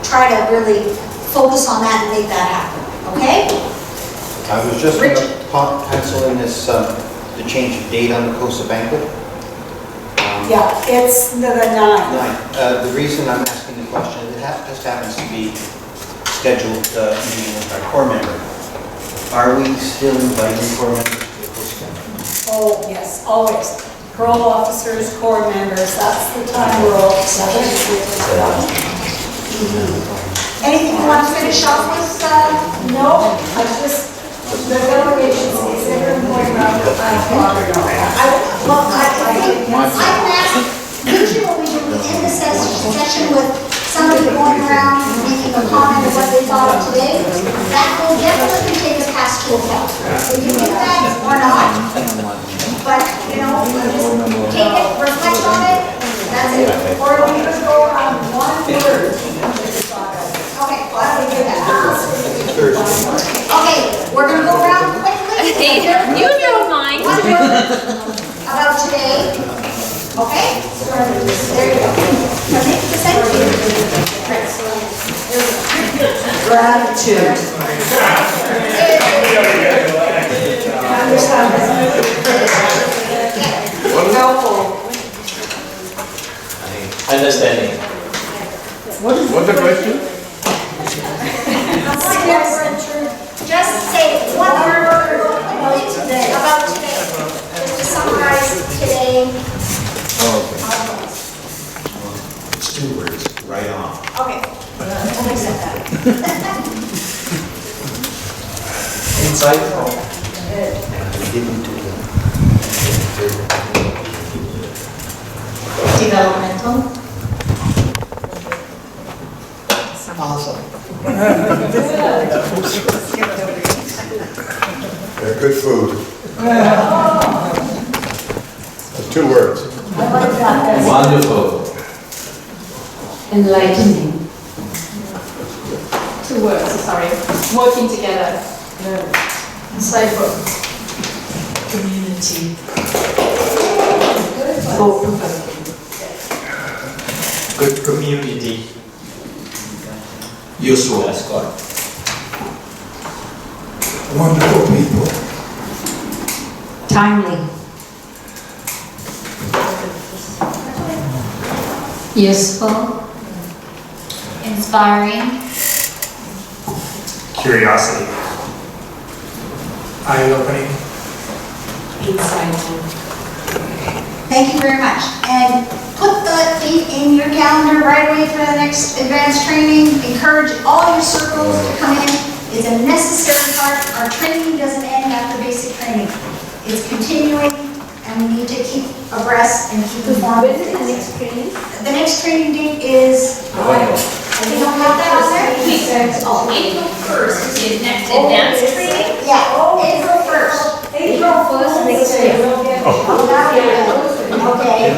try to really focus on that and make that happen, okay? I was just going to pencil in this, the change of date on the CoSA banquet. Yeah, it's the 9th. The reason I'm asking the question, it just happens to be scheduled meeting with our core member. Are we still inviting core members to the CoSA banquet? Oh, yes, always. Parole officers, core members, that's the time we're all together. Anything you want to finish off with? No, I just, the delegation is everyone going around the I can ask, usually when we end the session with somebody going around making a comment of what they thought of today, that will definitely take us past 2 o'clock. If you do that or not, but, you know, just take it, reflect on it, that's it. Or we could go around one word. Okay, why don't we do that? Okay, we're gonna go around quickly. You don't mind. One word about today. Okay? There you go. Thank you. Gratitude. Understanding. What's the question? Just say one word about today. Just to summarize today. It's 2 words, right on. Okay, we'll accept that. Insightful. We didn't do Developmental. Awesome. They're good food. That's 2 words. Wonderful. Enlightening. 2 words, sorry. Working together. Insightful. Community. Thought-provoking. Good community. Useful. That's good. Wonderful people. Timely. Useful. Inspiring. Curiosity. Eye-opening. Insightful. Thank you very much. And put the date in your calendar right away for the next advanced training. Encourage all your circles to come in. It's a necessary part. Our training doesn't end after basic training. It's continuing, and we need to keep abreast and keep informed. When is the next training? The next training date is, we don't have that on there? April 1st is the next advanced training? Yeah, April 1st. April 1st next year. Okay.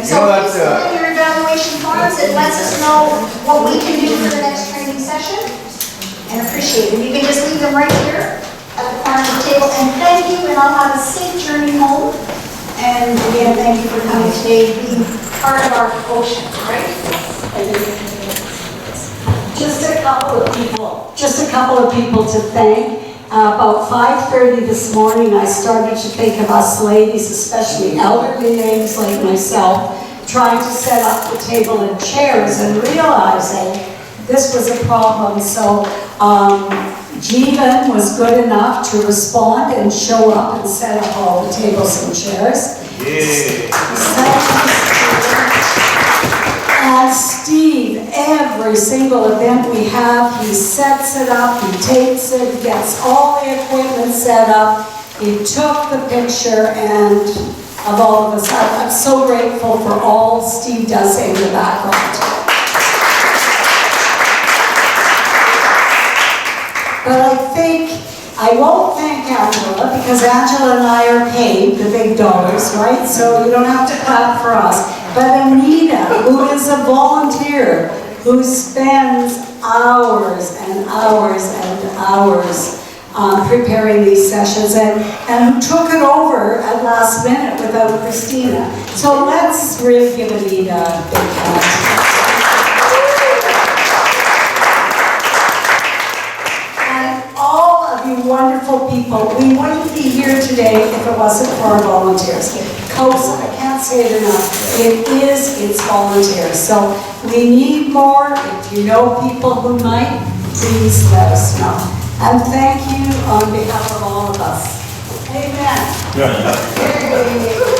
So please fill in your evaluation forms. It lets us know what we can do for the next training session, and appreciate it. You can just leave them right here at the corner of the table, and thank you, and I'll have a safe journey home. And again, thank you for coming today, being part of our ocean, right? Just a couple of people to thank. About 5:30 this morning, I started to think of us ladies, especially elderly ladies like myself, trying to set up the table and chairs and realizing this was a problem. So Jeevan was good enough to respond and show up and set up all the tables and chairs. And Steve, every single event we have, he sets it up, he takes it, gets all the equipment set up. He took the picture, and of all of us, I'm so grateful for all Steve does in the background. But I think I won't thank Angela, because Angela and I are paid the big dollars, right? So you don't have to clap for us. But Anita, who is a volunteer, who spends hours and hours and hours preparing these sessions, and who took it over at last minute without Christina. So let's really give Anita a big hand. Wonderful people. We wouldn't be here today if it wasn't for our volunteers. CoSA, I can't say it enough, it is its volunteers. So we need more. If you know people who might, please let us know. And thank you on behalf of all of us. Amen. Yeah.